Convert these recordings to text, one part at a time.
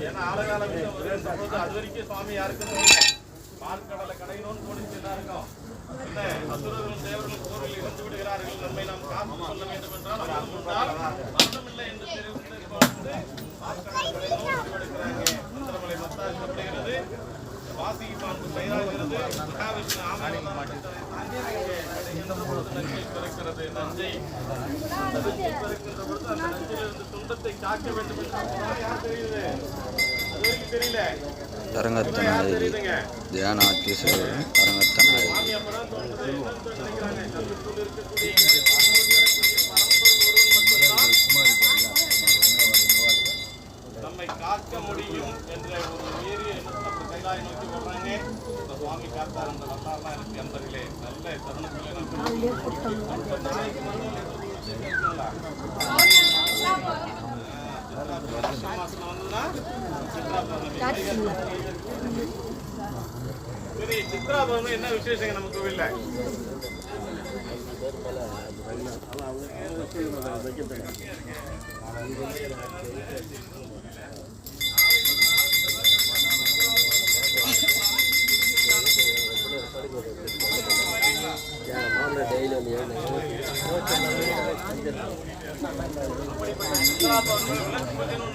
ஏன்னா ஆழகால விஷயம் அது வரைக்கும் சுவாமி யாருக்குன்னு பார்க்கடலை கடையினோன்னு தோணிச்சு எல்லாருக்கும். என்ன அசுரர்களும் தேவர்களும் போரில் இறந்து விடுகிறார்கள், நம்மை நாம் காத்து கொள்ள வேண்டும் என்றால் மரணமில்லை என்று தெரிவித்து பார்க்கடலை கடையினோன் முடிவெடுக்கிறாங்க. மந்திரமலை மத்தாக்கப்படுகிறது, வாசிக்கு பாம்பு தயாராகிறது, மகாவிஷ்ணு ஆமை பிறக்கிறது. நஞ்சை பிறக்கின்ற பொழுது அந்த நஞ்சிலிருந்து துன்பத்தை காக்க வேண்டும் என்று யார் தெரியுது? அது வரைக்கும் தெரியல. நம்மை காக்க முடியும் என்ற ஒரு உயரிய எண்ணத்தை கைலாய நோக்கி போடுறாங்க. சுவாமி காத்தார் அந்த வரலாறுலாம் இருக்கு நண்பர்களே. நல்ல தருணத்தில் நாளைக்கு சரி, சித்ரா பௌர்ணமி என்ன விசேஷங்க நம்ம கோவில்ல?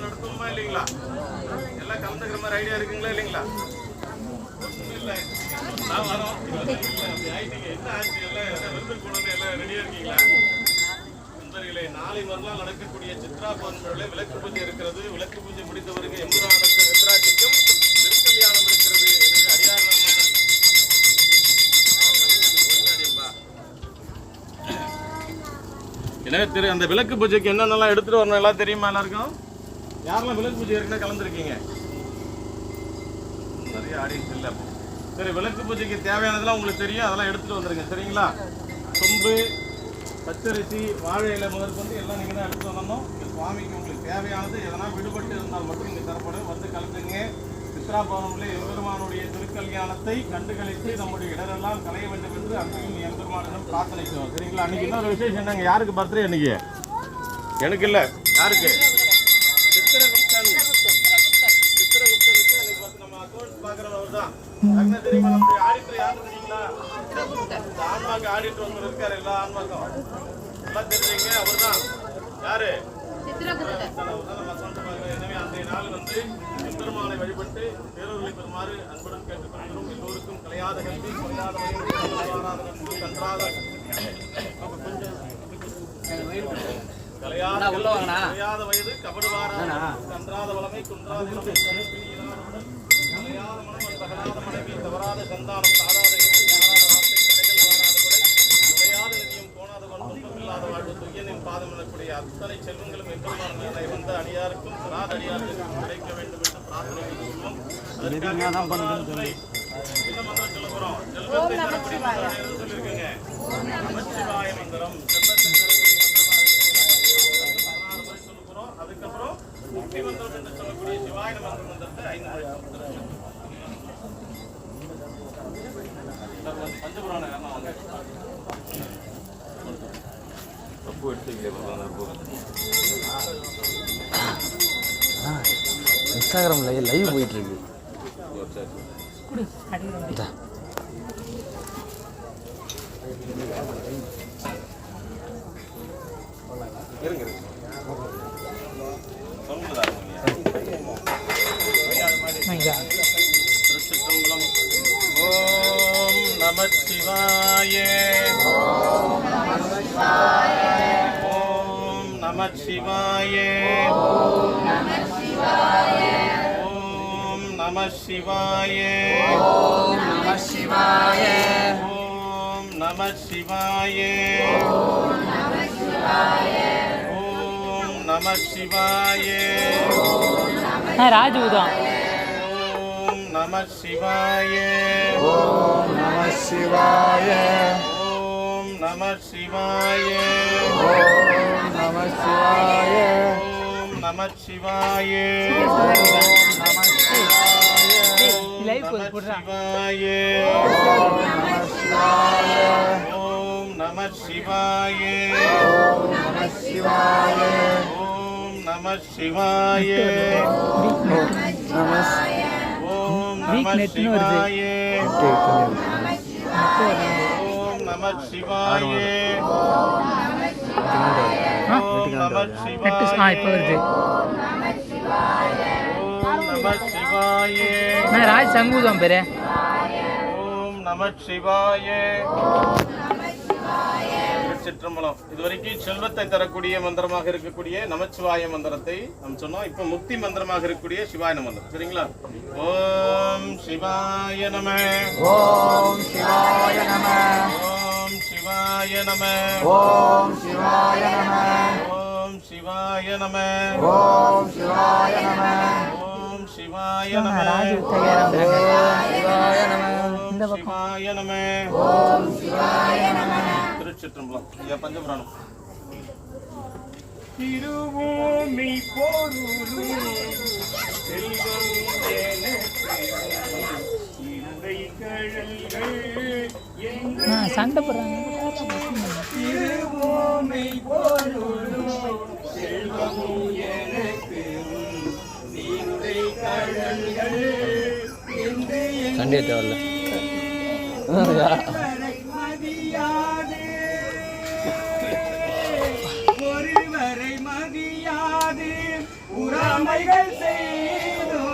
நடத்துமா இல்லைங்களா? எல்லாம் கலந்துக்கிற மாதிரி ஐடியா இருக்குங்களா இல்லைங்களா? நாளை மறுநாள் நடக்கக்கூடிய சித்ரா பௌர்ணமியில விளக்கு பூஜை இருக்கிறது. விளக்கு பூஜை முடித்தவருக்கு எம்புரானுக்கு வெத்ராட்சிக்கும் திருக்கல்யாணம் இருக்கிறது. எனவே அடியார் எனவே அந்த விளக்கு பூஜைக்கு என்னென்னலாம் எடுத்துட்டு வரணும் எல்லாம் தெரியுமா எல்லாருக்கும்? யாரெல்லாம் விளக்கு பூஜை ஏற்கனவே கலந்துருக்கீங்க? நிறைய ஆடியன்ஸ் இல்லை. சரி, விளக்கு பூஜைக்கு தேவையானதெல்லாம் உங்களுக்கு தெரியும், அதெல்லாம் எடுத்துட்டு வந்துருங்க. சரிங்களா? சொம்பு, பச்சரிசி, வாழை இலை முதற்கொண்டு எல்லாம் நீங்கள் தான் எடுத்துட்டு வரணும். சுவாமிக்கு உங்களுக்கு தேவையானது எதனா விடுபட்டு இருந்தால் மட்டும் நீங்கள் தரப்படும். வந்து கலந்துங்க. சித்ரா பௌர்ணமியில் எம்பெருமானுடைய திருக்கல்யாணத்தை கண்டுகளித்து நம்முடைய இடரெல்லாம் களைய வேண்டும் என்று அன்றையும் எம்பெருமானிடம் பிரார்த்தனை செய்வோம். சரிங்களா? அன்னைக்கு இன்னொரு விசேஷம் என்னங்க? யாருக்கு பர்த்டே அன்னைக்கு? எனக்கு இல்லை, யாருக்கு? சித்திரகுப்தனுக்கு அன்னைக்கு பார்த்து நம்ம அக்கௌண்ட் பார்க்குறவர் தான். என்ன தெரியுமா? நம்முடைய ஆடிட்டர் யாருன்னு தெரியுங்களா? ஆன்மாக்கு ஆடிட்டர் ஒன்று இருக்காரு. எல்லா ஆன்மாக்கும் எல்லாம் தெரிஞ்சுங்க, அவர் தான். யாரு? எனவே அன்றைய நாள் வந்து எம்பெருமானை வழிபட்டு பேரூர்களை பெறுமாறு அன்புடன் கேட்டுக்கொள்கிறோம். எல்லோருக்கும் கலையாத கல்வி, குறையாத வயது, நட்பு, கன்றாத கலையாத வயது, கபடுவாராத கன்றாத வளமை, குன்றாத இளமை, கலையாத மனம், தகராத மனைவி, தவறாத சந்தானம், சாதாத யாராத வார்த்தை, கடைகள் வாராத கொடை, குறையாத நிதியும் கோணாத துன்பம் இல்லாத வாழ்வு, துய்யனின் பாதம் எனக்கூடிய அத்தனை செல்வங்களும் எம்பெருமானை வந்த அடியாருக்கும் சிறாத அடியாருக்கும் கிடைக்க வேண்டும் என்று பிரார்த்தனை செய்வோம். அதற்காக என்ன மந்திரம் சொல்ல போறோம்? செல்வத்தை தரக்கூடிய மந்திரம் சொல்லியிருக்கீங்க. நமச்சிவாய மந்திரம். செல்வத்தை தரக்கூடிய மந்திரம் 16 முறை சொல்ல போறோம். அதுக்கப்புறம் முக்தி மந்திரம் என்று சொல்லக்கூடிய சிவாய மந்திர மந்திரத்தை 5 முறை சொல்லுறோம். பஞ்சபுராண தப்பு இன்ஸ்டாகிராம்ல லைவ் போயிட்டு இருக்கு. திருச்சிற்றம்பலம். ஓம் நமச்சிவாய. ஓம் நமச்சிவாய. ஓம் நமச்சிவாய. ஓம் நமச்சிவாய. ஓம் நமச்சிவாய. ஓம் நமச்சிவாய. ஓம் நமச்சிவாய. ஓம் நமச்சிவாய. ராஜூதான். ஓம் நமச்சிவாய. ஓம் நமசிவாய. ஓம் நமச்சிவாய. ஓம் நமசிவாய. ஓம் நமச்சிவாய. ஓம் நமச்சிவாய. ஓம் நமச்சிவாய. ஓம் நமச்சிவாய. நம சிவாய ஓம் நம சிவாய ஓம் நம சிவாய ஓம் நம சிவாய ராஜ் சங்கூதம் பேரு ஓம் நம சிவாய சிற்றம்பலம். இதுவரைக்கும் செல்வத்தை தரக்கூடிய மந்திரமாக இருக்கக்கூடிய நமச்சிவாய மந்திரத்தை நாம் சொன்னோம். இப்ப முக்தி மந்திரமாக இருக்கக்கூடிய சிவாய மந்திரம். சரிங்களா? ஓம் சிவாய நம ஓம் சிவாய நம ஓம் சிவாய நம ஓம் சிவாய நம ஓம் சிவாய நம ஓம் சிவாய நம ஓம் சிவாய நம ஓம் சிவாய நம சிவாய நம திருச்சிற்றம்பலம். ஐயா பஞ்சபுராணம். திருவோமி பொருளும் செல்வம் சண்டை போடுறாங்க. திருவோமி பொருளும் செல்வம் எனக்கு நீரை கழல்கள் சண்டே தேவையில்ல ஒருவரை மதியாது உறாமைகள் செய்தோ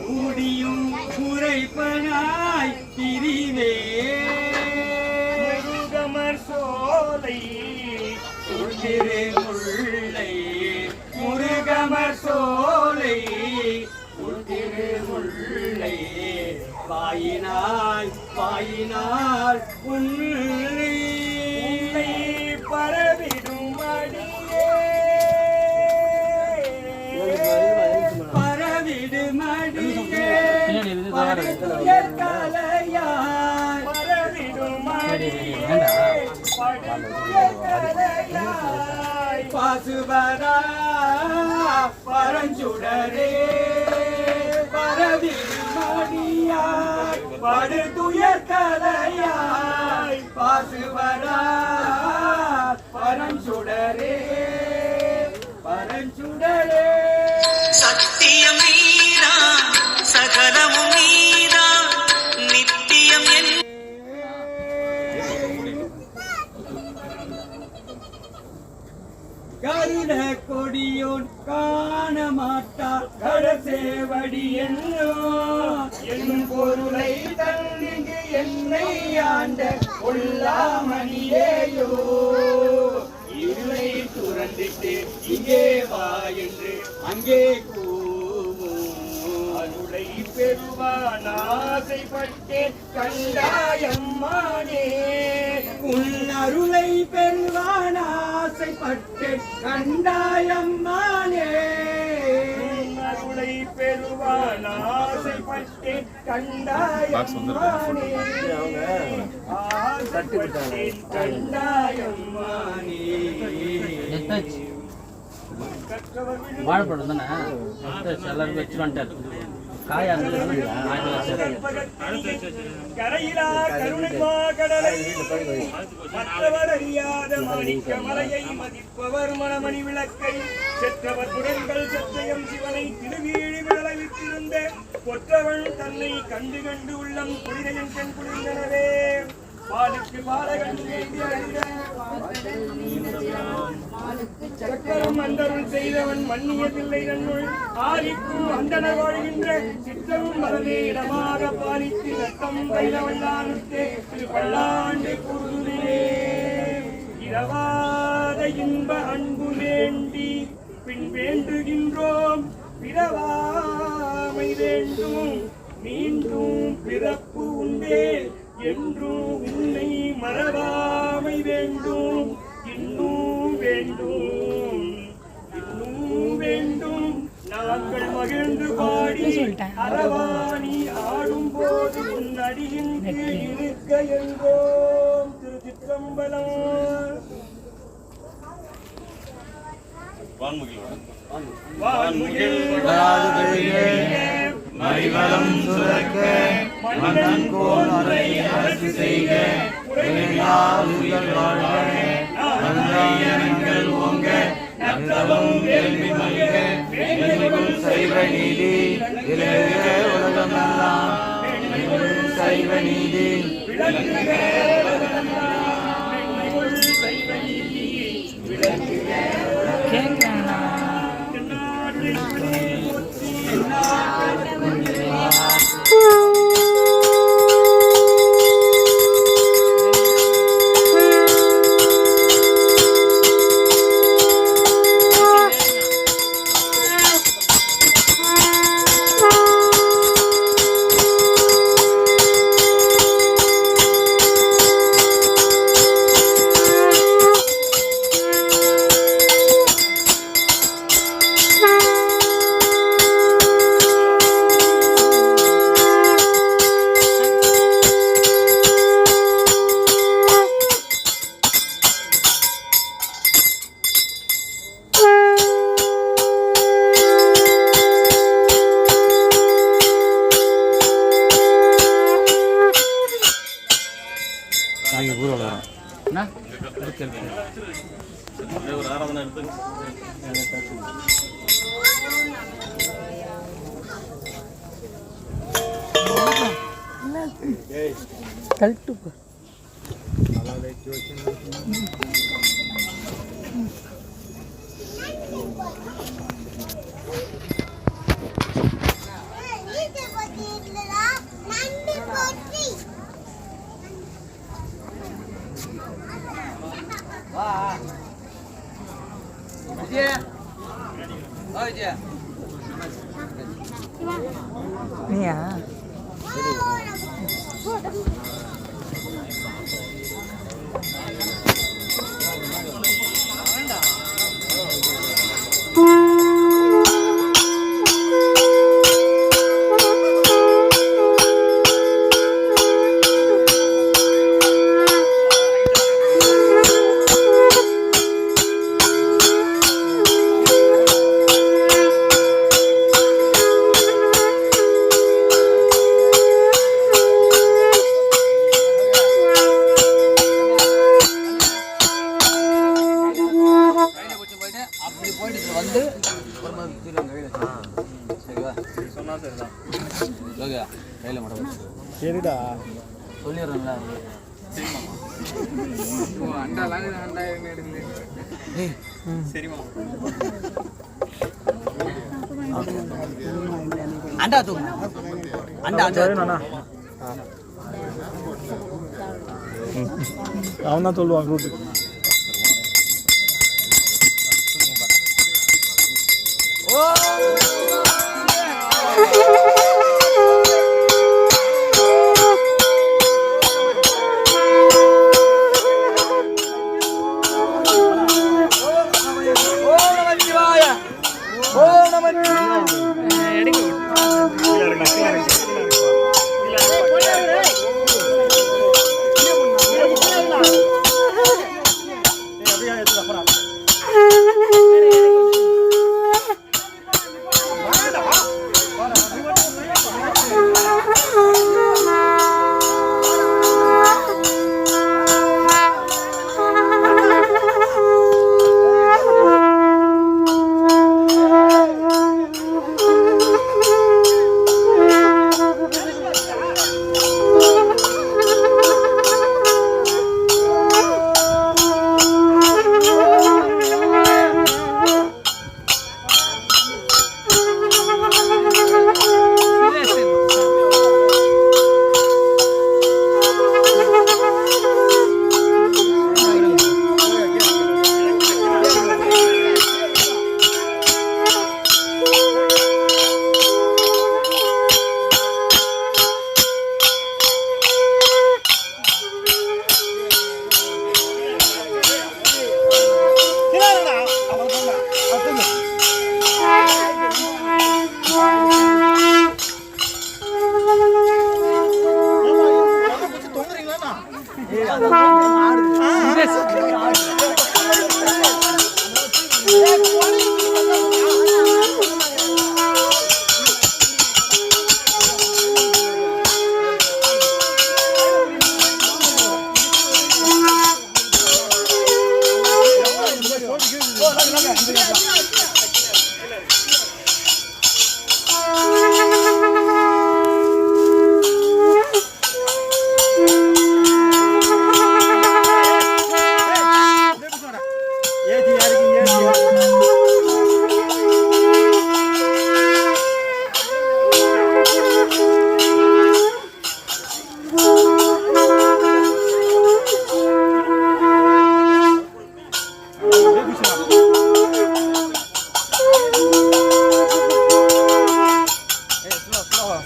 முடியும் குறைப்பனாய் பிரிவே முருகமர் சோலை உள்திரு முல்லை முருகமர் சோலை உள்திரு முல்லை பாயினாய் பாயினாள் உன்னை பரவிடும் அடியே பரவிடும் அடியே பரவிடும் கலையாய் பரவிடும் அடியே கலையாய் பாசுபதா பரஞ்சுடரே பரவிடும் அடியாய் படுதுயர் கலையாய் பாசுபதா பரஞ்சுடரே பரஞ்சுடரே சத்தியம் நீரா சகலமும் நீரா நித்தியம் என் கருட கொடியோன் காண மாட்டார் கடசேவடி என்னும் பொருளை தன்னிங்கு என்னை ஆண்ட கொல்லாமணியேயோ இருளை துறந்திட்டு இங்கே வா என்று அங்கே அருளை பெறுவான் ஆசைப்பட்டேன் கண்டாயம்மானே உன் அருளை பெறுவான் ஆசைப்பட்டேன் கண்டாயம்மானே அருளை பெறுவான் ஆசைப்பட்டேன் கண்டாயம்மானே ஆசைப்பட்டேன் கண்டாயம்மானே வாழைப்பழம் தானே எல்லாரும் வச்சு வந்துட்டாரு. காயா கரையிலா கருணைமா கடலை மற்றவர் அறியாத மாணிக்க மலையை மதிப்பவர் மணமணி விளக்கை செற்றவர் குடங்கள் சத்தியம் சிவனை திருவீழி விளைவித்திருந்த கொற்றவன் தன்னை கண்டு கண்டு உள்ளம் குளிரையன் கண் குளிர்ந்தனவே பாலுக்கு பாலகன் சக்கரம் அந்தருள் செய்தவன் மன்னியதில்லை நன்னுள் ஆரிக்கும் அந்தனர் வாழ்கின்ற சித்தமும் மரமே இடமாக பாலித்து ரத்தம் பயிலவல்லானுக்கு திரு பல்லாண்டு கூறுதே இரவாத இன்ப அன்பு வேண்டி பின் வேண்டுகின்றோம் பிறவாமை வேண்டும் மீண்டும் பிறப்பு உண்டே என்றும் உன்னை மறவாமை வேண்டும் இன்னும் வேண்டும் இன்னும் வேண்டும் நாங்கள் மகிழ்ந்து பாடி அரவாணி ஆடும் போது உன் அடியின் கீழ் இருக்க என்றோம் திருச்சிற்றம்பலம் மறிவலம் சுரக்க மன்னன் கோல் அறை அரசு செய்க வாழ்கள் ஓங்க நற்றவம் வேள்வி மல்க செய்வ நீதி உலகமெல்லாம் சைவ நீதி ஒரு ஆராதனை எடுத்து நீயா சரிடா சொல்லிடுறேன்ல அண்டா தூ அண்டா அண்டா அவன் தான் சொல்லுவான் ரூட்டு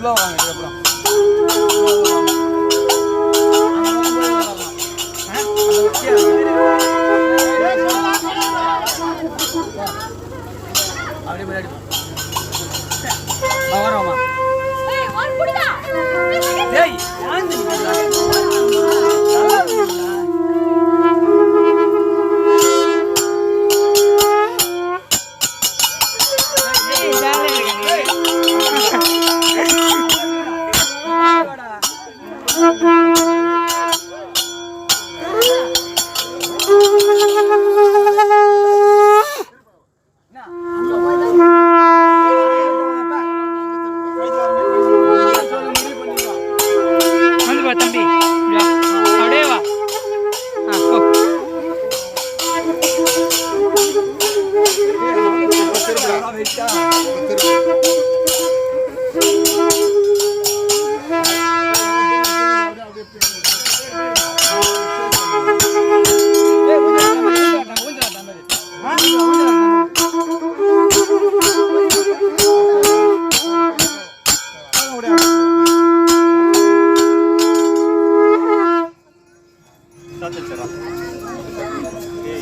ஸ்லோ வாங்க இதுக்கப்புறம் அப்படியே முன்னாடி வரோமா ஏய் தம்பி அப்படியே வா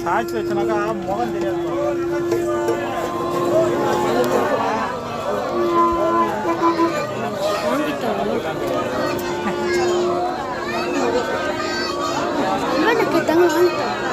சாட்சி வச்சனாக்கா முகம் தெரியாது. Mana kita ngantuk?